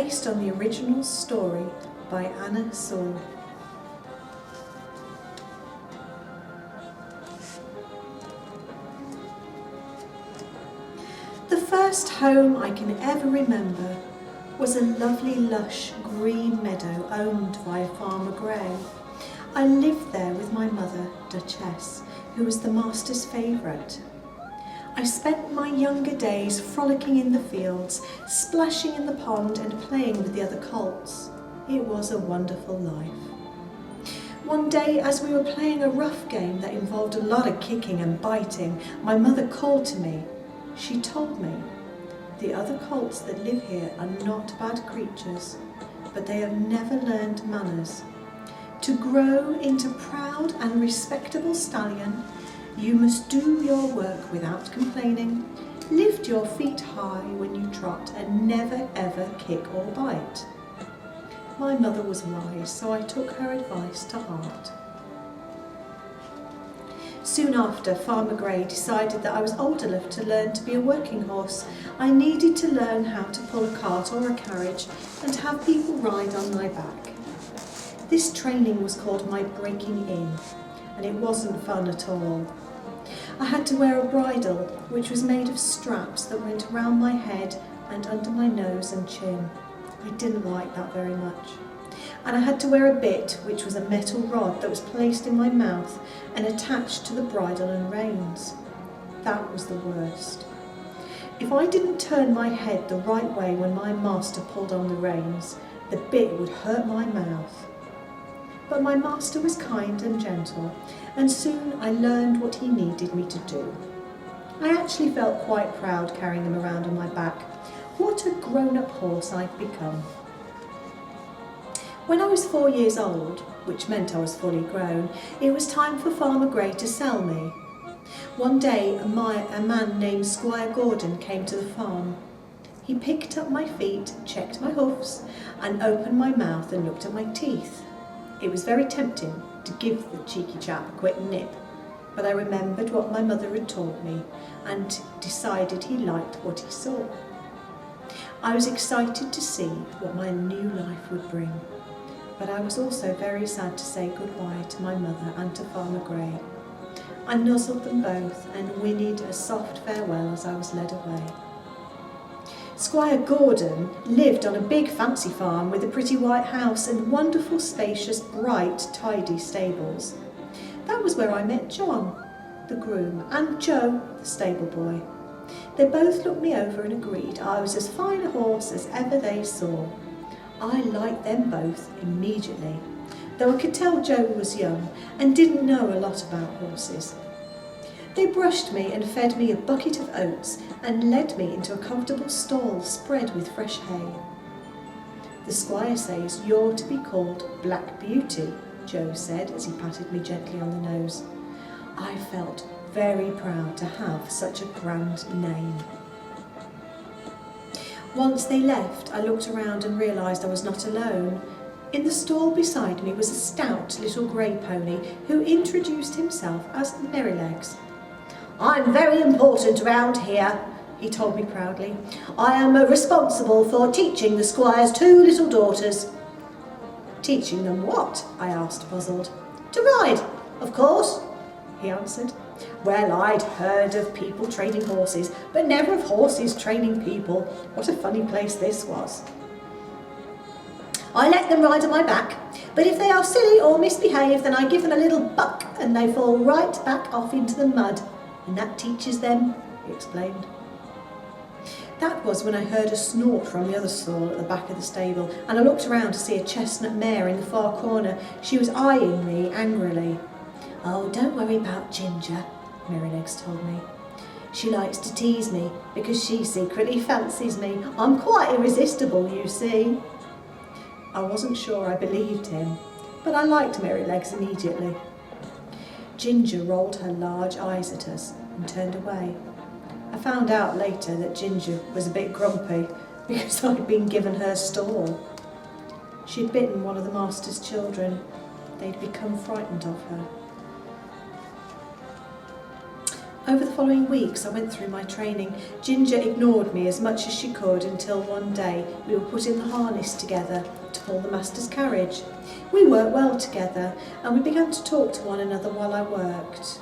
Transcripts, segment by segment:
based on the original story by Anna Saul. The first home I can ever remember was a lovely lush green meadow owned by Farmer Gray. I lived there with my mother, Duchess, who was the master's favourite. I spent my younger days frolicking in the fields, splashing in the pond and playing with the other colts. It was a wonderful life. One day, as we were playing a rough game that involved a lot of kicking and biting, my mother called to me. She told me, "The other colts that live here are not bad creatures, but they have never learned manners. To grow into proud and respectable stallion, you must do your work without complaining, lift your feet high when you trot, and never ever kick or bite." My mother was wise, so I took her advice to heart. Soon after, Farmer Gray decided that I was old enough to learn to be a working horse. I needed to learn how to pull a cart or a carriage and have people ride on my back. This training was called my breaking in, and it wasn't fun at all. I had to wear a bridle, which was made of straps that went around my head and under my nose and chin. I didn't like that very much. And I had to wear a bit, which was a metal rod that was placed in my mouth and attached to the bridle and reins. That was the worst. If I didn't turn my head the right way when my master pulled on the reins, the bit would hurt my mouth. But my master was kind and gentle, and soon I learned what he needed me to do. I actually felt quite proud carrying him around on my back. What a grown-up horse I'd become. When I was 4 years old, which meant I was fully grown, it was time for Farmer Gray to sell me. One day, a man named Squire Gordon came to the farm. He picked up my feet, checked my hoofs, and opened my mouth and looked at my teeth. It was very tempting to give the cheeky chap a quick nip, but I remembered what my mother had taught me and decided he liked what he saw. I was excited to see what my new life would bring, but I was also very sad to say goodbye to my mother and to Farmer Gray. I nuzzled them both and whinnied a soft farewell as I was led away. Squire Gordon lived on a big fancy farm with a pretty white house and wonderful, spacious, bright, tidy stables. That was where I met John, the groom, and Joe, the stable boy. They both looked me over and agreed I was as fine a horse as ever they saw. I liked them both immediately, though I could tell Joe was young and didn't know a lot about horses. They brushed me and fed me a bucket of oats and led me into a comfortable stall spread with fresh hay. "The squire says you're to be called Black Beauty," Joe said as he patted me gently on the nose. I felt very proud to have such a grand name. Once they left, I looked around and realised I was not alone. In the stall beside me was a stout little grey pony who introduced himself as Merrylegs. "I'm very important around here," he told me proudly. "I am responsible for teaching the squire's 2 little daughters." "Teaching them what?" I asked, puzzled. "To ride, of course," he answered. Well, I'd heard of people training horses, but never of horses training people. What a funny place this was. "I let them ride on my back, but if they are silly or misbehave, then I give them a little buck and they fall right back off into the mud. And that teaches them," he explained. That was when I heard a snort from the other stall at the back of the stable, and I looked around to see a chestnut mare in the far corner. She was eyeing me angrily. "Oh, don't worry about Ginger," Merrylegs told me. "She likes to tease me because she secretly fancies me. I'm quite irresistible, you see." I wasn't sure I believed him, but I liked Merrylegs immediately. Ginger rolled her large eyes at us and turned away. I found out later that Ginger was a bit grumpy because I'd been given her stall. She'd bitten one of the master's children. They'd become frightened of her. Over the following weeks I went through my training. Ginger ignored me as much as she could until one day we were put in the harness together to pull the master's carriage. We worked well together and we began to talk to one another while I worked.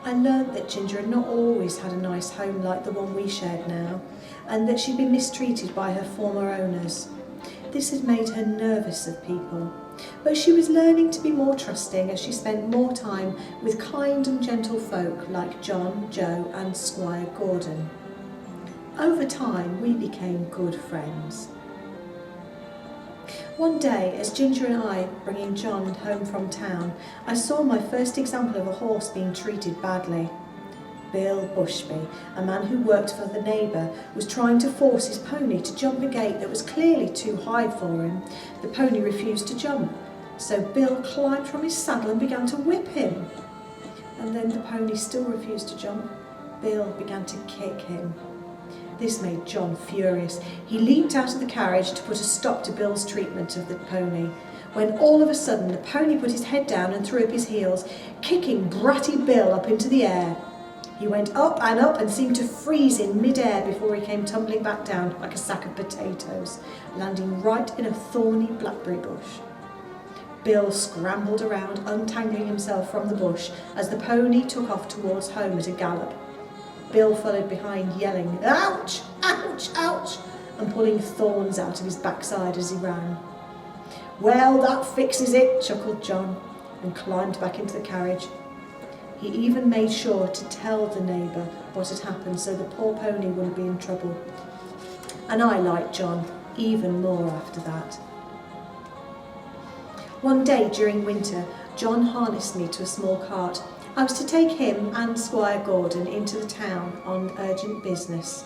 I learnt that Ginger had not always had a nice home like the one we shared now, and that she'd been mistreated by her former owners. This had made her nervous of people, but she was learning to be more trusting as she spent more time with kind and gentle folk like John, Joe and Squire Gordon. Over time we became good friends. One day, as Ginger and I bringing John home from town, I saw my first example of a horse being treated badly. Bill Bushby, a man who worked for the neighbour, was trying to force his pony to jump a gate that was clearly too high for him. The pony refused to jump, so Bill climbed from his saddle and began to whip him. And then the pony still refused to jump. Bill began to kick him. This made John furious. He leaped out of the carriage to put a stop to Bill's treatment of the pony, when all of a sudden the pony put his head down and threw up his heels, kicking bratty Bill up into the air. He went up and seemed to freeze in mid-air before he came tumbling back down like a sack of potatoes, landing right in a thorny blackberry bush. Bill scrambled around, untangling himself from the bush as the pony took off towards home at a gallop. Bill followed behind, yelling, "Ouch! Ouch! Ouch!" and pulling thorns out of his backside as he ran. "Well, that fixes it," chuckled John, and climbed back into the carriage. He even made sure to tell the neighbour what had happened so the poor pony wouldn't be in trouble. And I liked John even more after that. One day during winter, John harnessed me to a small cart. I was to take him and Squire Gordon into the town on urgent business.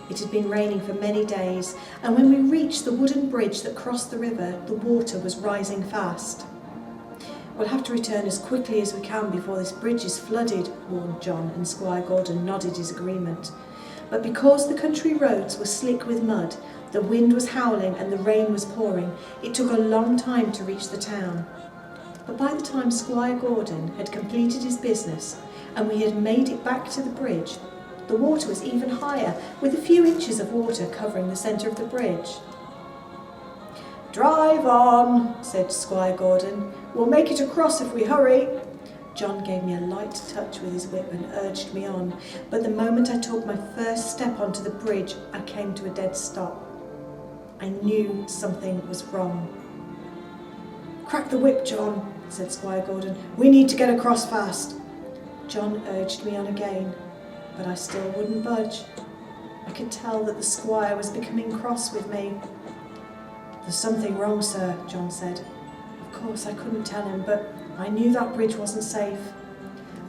It had been raining for many days, and when we reached the wooden bridge that crossed the river, the water was rising fast. "We'll have to return as quickly as we can before this bridge is flooded," warned John, and Squire Gordon nodded his agreement. But because the country roads were slick with mud, the wind was howling and the rain was pouring, it took a long time to reach the town. But by the time Squire Gordon had completed his business and we had made it back to the bridge, the water was even higher, with a few inches of water covering the centre of the bridge. "Drive on," said Squire Gordon. "We'll make it across if we hurry." John gave me a light touch with his whip and urged me on, but the moment I took my first step onto the bridge, I came to a dead stop. I knew something was wrong. "Crack the whip, John," said Squire Gordon. "We need to get across fast." John urged me on again, but I still wouldn't budge. I could tell that the squire was becoming cross with me. "There's something wrong, sir," John said. Of course I couldn't tell him, but I knew that bridge wasn't safe.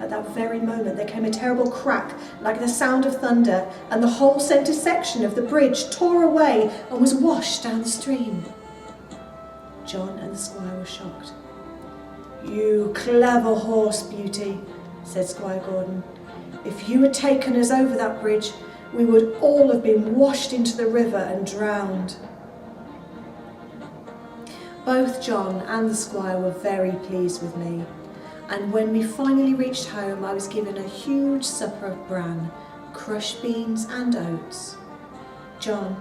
At that very moment there came a terrible crack, like the sound of thunder, and the whole centre section of the bridge tore away and was washed down the stream. John and the squire were shocked. "You clever horse beauty," said Squire Gordon. "If you had taken us over that bridge, we would all have been washed into the river and drowned." Both John and the squire were very pleased with me, and when we finally reached home, I was given a huge supper of bran, crushed beans and oats. John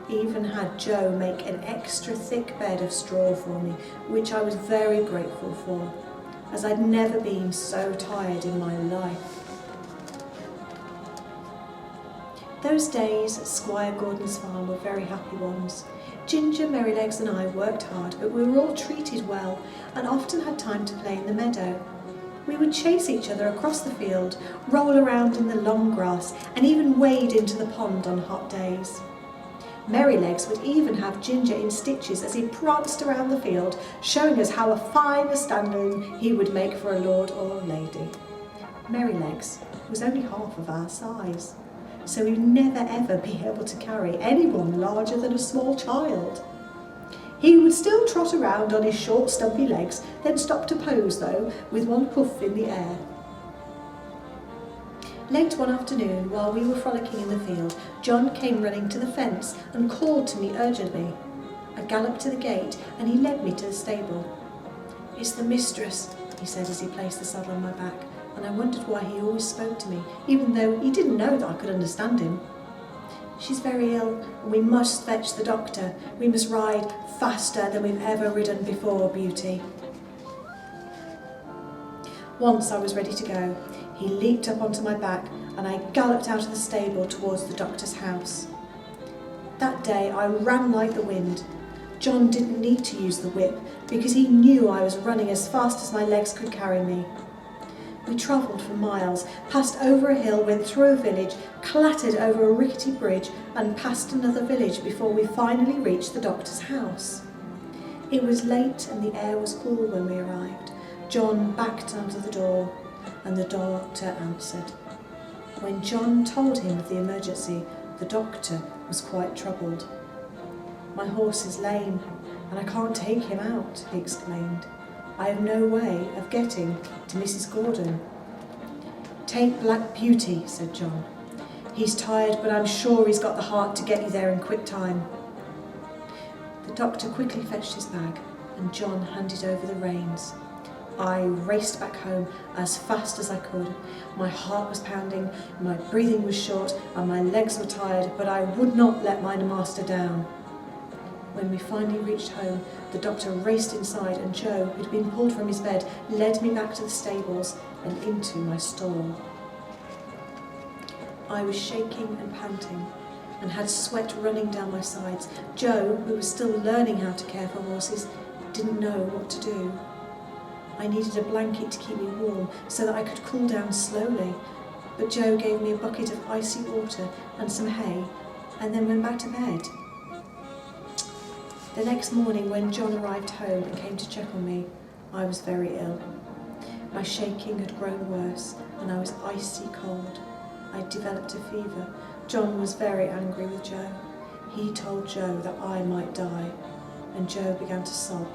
even had Joe make an extra thick bed of straw for me, which I was very grateful for, as I'd never been so tired in my life. Those days at Squire Gordon's farm were very happy ones. Ginger, Merrylegs and I worked hard, but we were all treated well and often had time to play in the meadow. We would chase each other across the field, roll around in the long grass and even wade into the pond on hot days. Merrylegs would even have Ginger in stitches as he pranced around the field, showing us how fine a standing he would make for a lord or lady. Merrylegs was only half of our size, so we'd never ever be able to carry anyone larger than a small child. He would still trot around on his short stumpy legs, then stop to pose though, with one hoof in the air. Late one afternoon, while we were frolicking in the field, John came running to the fence and called to me urgently. I galloped to the gate and he led me to the stable. "It's the mistress," he said as he placed the saddle on my back. and I wondered why he always spoke to me, even though he didn't know that I could understand him. She's very ill, and we must fetch the doctor. We must ride faster than we've ever ridden before, Beauty. Once I was ready to go, he leaped up onto my back, and I galloped out of the stable towards the doctor's house. That day I ran like the wind. John didn't need to use the whip because he knew I was running as fast as my legs could carry me. We travelled for miles, passed over a hill, went through a village, clattered over a rickety bridge and past another village before we finally reached the doctor's house. It was late and the air was cool when we arrived. John backed onto the door and the doctor answered. When John told him of the emergency, the doctor was quite troubled. "My horse is lame and I can't take him out," he explained. "I have no way of getting to Mrs. Gordon." "Take Black Beauty," said John. "He's tired, but I'm sure he's got the heart to get you there in quick time." The doctor quickly fetched his bag and John handed over the reins. I raced back home as fast as I could. My heart was pounding, my breathing was short, and my legs were tired, but I would not let my master down. When we finally reached home, the doctor raced inside, and Joe, who'd been pulled from his bed, led me back to the stables and into my stall. I was shaking and panting, and had sweat running down my sides. Joe, who was still learning how to care for horses, didn't know what to do. I needed a blanket to keep me warm so that I could cool down slowly, but Joe gave me a bucket of icy water and some hay, and then went back to bed. The next morning, when John arrived home and came to check on me, I was very ill. My shaking had grown worse, and I was icy cold. I developed a fever. John was very angry with Joe. He told Joe that I might die, and Joe began to sob.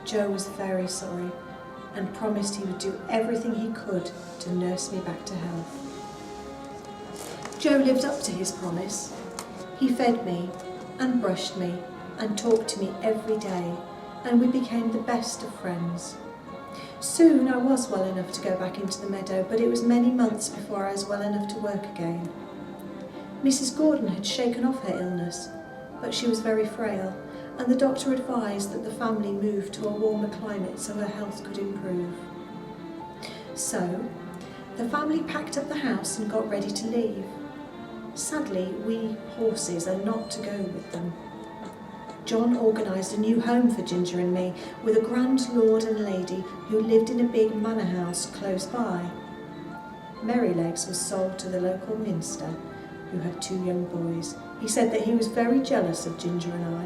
Joe was very sorry and promised he would do everything he could to nurse me back to health. Joe lived up to his promise. He fed me and brushed me and talked to me every day, and we became the best of friends. Soon I was well enough to go back into the meadow, but it was many months before I was well enough to work again. Mrs. Gordon had shaken off her illness, but she was very frail, and the doctor advised that the family move to a warmer climate so her health could improve. So, the family packed up the house and got ready to leave. Sadly, we horses are not to go with them. John organised a new home for Ginger and me with a grand lord and lady who lived in a big manor house close by. Merrylegs was sold to the local minster, who had 2 young boys. He said that he was very jealous of Ginger and I,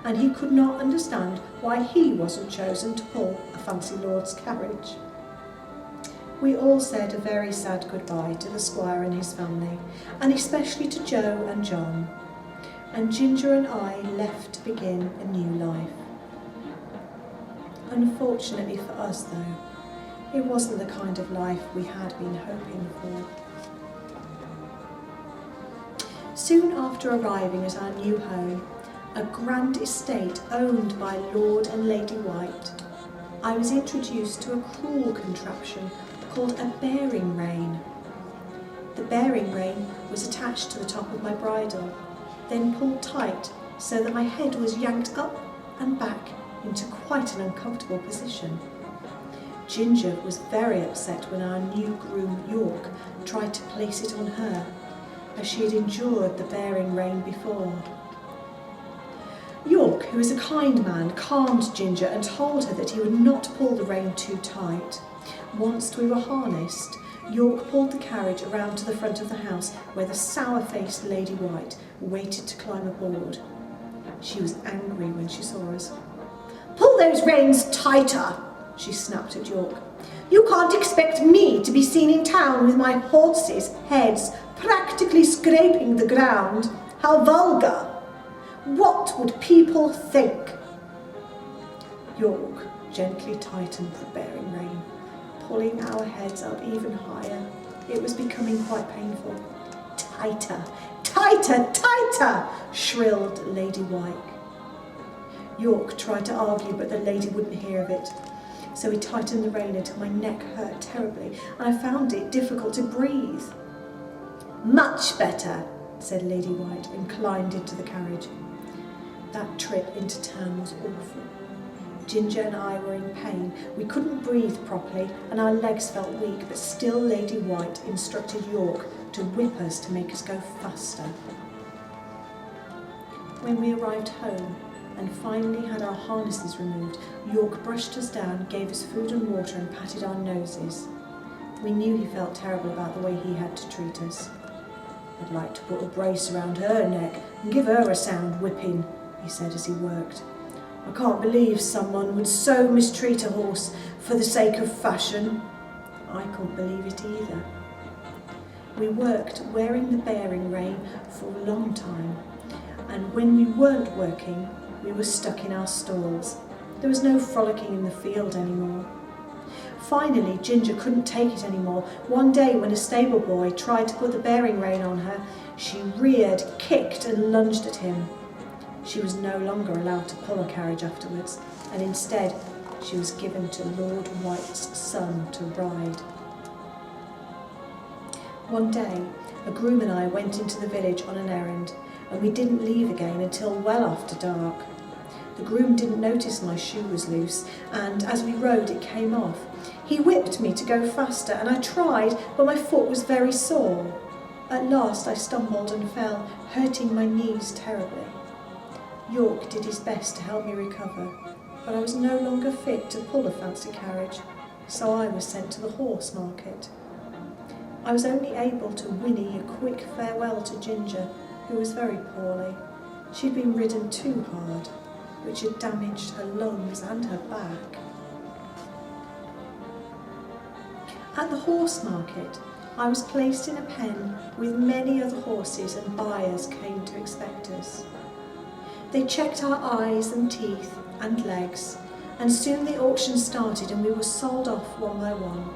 and he could not understand why he wasn't chosen to pull a fancy lord's carriage. We all said a very sad goodbye to the squire and his family, and especially to Joe and John, and Ginger and I left to begin a new life. Unfortunately for us, though, it wasn't the kind of life we had been hoping for. Soon after arriving at our new home, a grand estate owned by Lord and Lady White, I was introduced to a cruel contraption called a bearing rein. The bearing rein was attached to the top of my bridle, then pulled tight so that my head was yanked up and back into quite an uncomfortable position. Ginger was very upset when our new groom York tried to place it on her, as she had endured the bearing rein before. York, who was a kind man, calmed Ginger and told her that he would not pull the rein too tight. Once we were harnessed, York pulled the carriage around to the front of the house where the sour-faced Lady White waited to climb aboard. She was angry when she saw us. "Pull those reins tighter," she snapped at York. "You can't expect me to be seen in town with my horses' heads practically scraping the ground. How vulgar! What would people think?" York gently tightened the bearing rein, pulling our heads up even higher. It was becoming quite painful. "Tighter, tighter, tighter!" shrilled Lady White. York tried to argue, but the lady wouldn't hear of it. so he tightened the rein until my neck hurt terribly and I found it difficult to breathe. "Much better," said Lady White, and climbed into the carriage. That trip into town was awful. Ginger and I were in pain. We couldn't breathe properly and our legs felt weak, but still Lady White instructed York to whip us to make us go faster. When we arrived home and finally had our harnesses removed, York brushed us down, gave us food and water and patted our noses. We knew he felt terrible about the way he had to treat us. "I'd like to put a brace around her neck and give her a sound whipping," he said as he worked. "I can't believe someone would so mistreat a horse for the sake of fashion." I couldn't believe it either. We worked wearing the bearing rein for a long time, and when we weren't working, we were stuck in our stalls. There was no frolicking in the field anymore. Finally, Ginger couldn't take it anymore. One day when a stable boy tried to put the bearing rein on her, she reared, kicked and lunged at him. She was no longer allowed to pull a carriage afterwards, and instead she was given to Lord White's son to ride. One day, a groom and I went into the village on an errand, and we didn't leave again until well after dark. The groom didn't notice my shoe was loose, and as we rode it came off. He whipped me to go faster, and I tried, but my foot was very sore. At last I stumbled and fell, hurting my knees terribly. York did his best to help me recover, but I was no longer fit to pull a fancy carriage, so I was sent to the horse market. I was only able to whinny a quick farewell to Ginger, who was very poorly. She'd been ridden too hard, which had damaged her lungs and her back. At the horse market, I was placed in a pen with many other horses, and buyers came to expect us. They checked our eyes and teeth and legs, and soon the auction started and we were sold off one by one.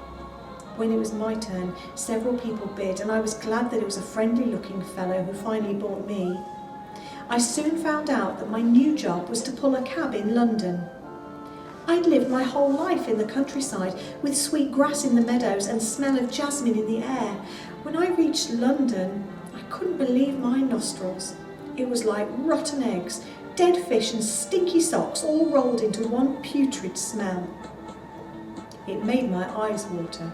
When it was my turn, several people bid, and I was glad that it was a friendly-looking fellow who finally bought me. I soon found out that my new job was to pull a cab in London. I'd lived my whole life in the countryside, with sweet grass in the meadows and smell of jasmine in the air. When I reached London, I couldn't believe my nostrils. It was like rotten eggs, dead fish and stinky socks all rolled into one putrid smell. It made my eyes water,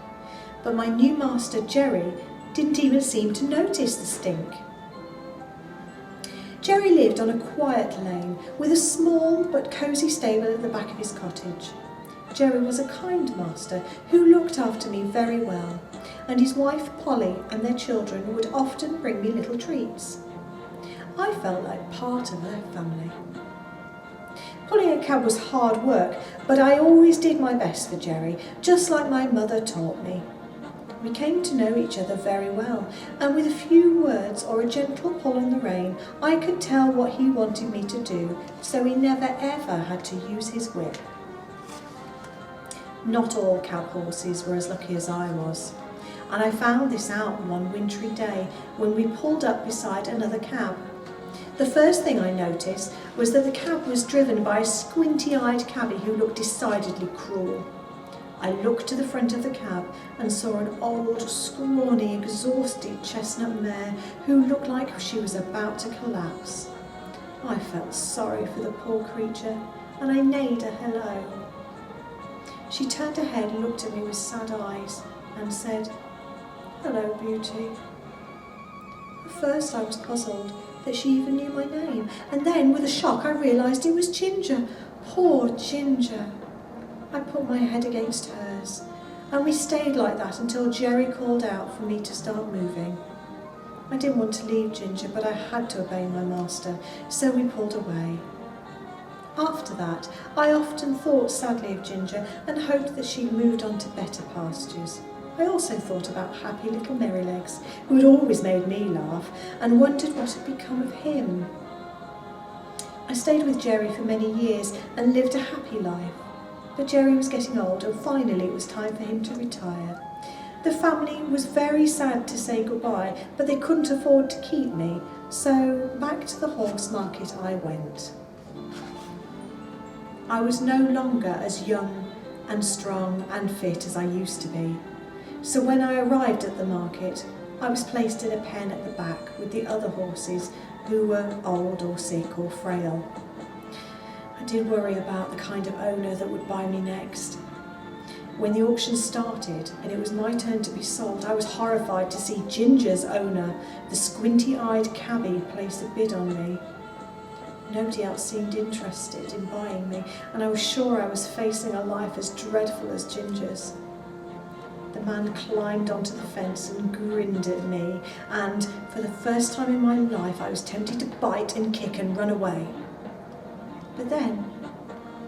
but my new master, Jerry, didn't even seem to notice the stink. Jerry lived on a quiet lane with a small but cosy stable at the back of his cottage. Jerry was a kind master who looked after me very well, and his wife Polly and their children would often bring me little treats. I felt like part of their family. Pulling a cab was hard work, but I always did my best for Jerry, just like my mother taught me. We came to know each other very well, and with a few words or a gentle pull on the rein, I could tell what he wanted me to do, so he never ever had to use his whip. Not all cab horses were as lucky as I was, and I found this out one wintry day when we pulled up beside another cab. The first thing I noticed was that the cab was driven by a squinty-eyed cabby who looked decidedly cruel. I looked to the front of the cab and saw an old, scrawny, exhausted chestnut mare who looked like she was about to collapse. I felt sorry for the poor creature, and I neighed a hello. She turned her head, looked at me with sad eyes, and said, "Hello, beauty." At first I was puzzled that she even knew my name, and then, with a shock, I realised it was Ginger. Poor Ginger. I put my head against hers, and we stayed like that until Jerry called out for me to start moving. I didn't want to leave Ginger, but I had to obey my master, so we pulled away. After that, I often thought sadly of Ginger and hoped that she'd moved on to better pastures. I also thought about happy little Merrylegs, who had always made me laugh, and wondered what had become of him. I stayed with Jerry for many years and lived a happy life. But Jerry was getting old, and finally it was time for him to retire. The family was very sad to say goodbye, but they couldn't afford to keep me, so back to the horse market I went. I was no longer as young and strong and fit as I used to be. So when I arrived at the market, I was placed in a pen at the back with the other horses who were old or sick or frail. I did worry about the kind of owner that would buy me next. When the auction started and it was my turn to be sold, I was horrified to see Ginger's owner, the squinty-eyed cabbie, place a bid on me. Nobody else seemed interested in buying me, and I was sure I was facing a life as dreadful as Ginger's. The man climbed onto the fence and grinned at me, and for the first time in my life I was tempted to bite and kick and run away. But then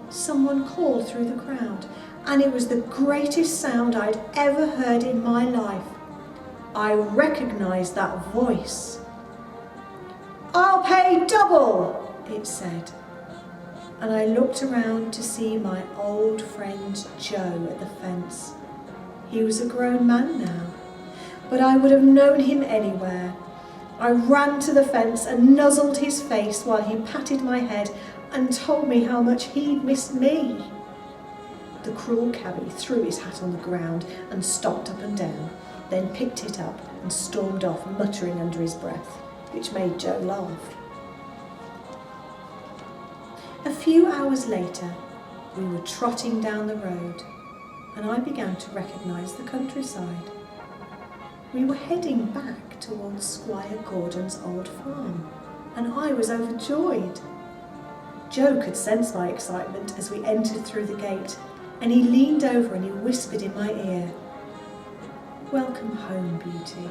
someone called through the crowd, and it was the greatest sound I'd ever heard in my life. I recognised that voice. "I'll pay double," it said. And I looked around to see my old friend Joe at the fence. He was a grown man now, but I would have known him anywhere. I ran to the fence and nuzzled his face while he patted my head and told me how much he'd missed me. The cruel cabbie threw his hat on the ground and stomped up and down, then picked it up and stormed off, muttering under his breath, which made Joe laugh. A few hours later, we were trotting down the road, and I began to recognise the countryside. We were heading back towards Squire Gordon's old farm, and I was overjoyed. Joe could sense my excitement as we entered through the gate, and he leaned over and he whispered in my ear, "Welcome home, Beauty."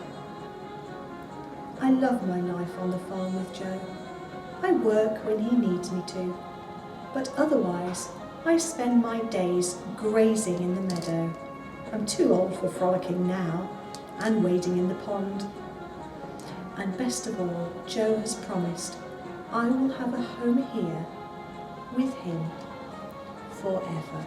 I love my life on the farm with Joe. I work when he needs me to, but otherwise I spend my days grazing in the meadow. I'm too old for frolicking now, and wading in the pond. And best of all, Joe has promised I will have a home here with him forever.